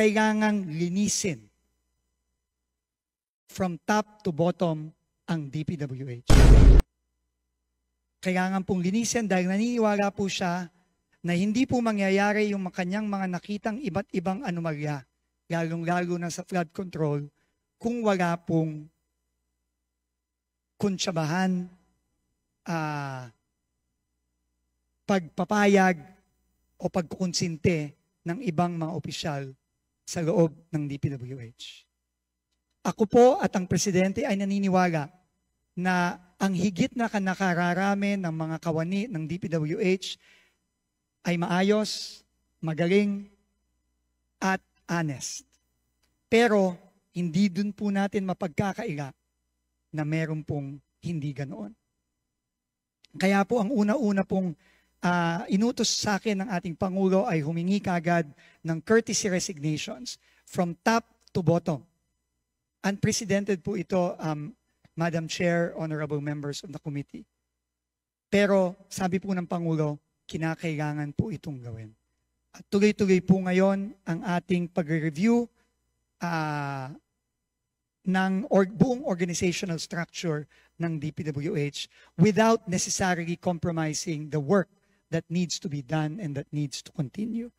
kailangang linisin from top to bottom ang DPWH. Kailangan pong linisin dahil naniniwala po siya na hindi po mangyayari yung kanyang mga nakitang iba't ibang anomalya, lalong-lalo na sa flood control, kung wala pong kuntsabahan, pagpapayag o pagkukonsinte ng ibang mga opisyal sa loob ng DPWH. Ako po at ang Presidente ay naniniwala na ang higit na nakararami ng mga kawani ng DPWH ay maayos, magaling, at honest. Pero hindi dun po natin mapagkakaila na meron pong hindi ganoon. Kaya po ang una-una pong inutos sa akin ng ating Pangulo ay humingi kagad ng courtesy resignations from top to bottom. Unprecedented po ito, Madam Chair, honorable members of the committee. Pero sabi po ng Pangulo, kinakailangan po itong gawin. At tuloy-tuloy po ngayon ang ating pag-review ng buong organizational structure ng DPWH without necessarily compromising the work that needs to be done and that needs to continue.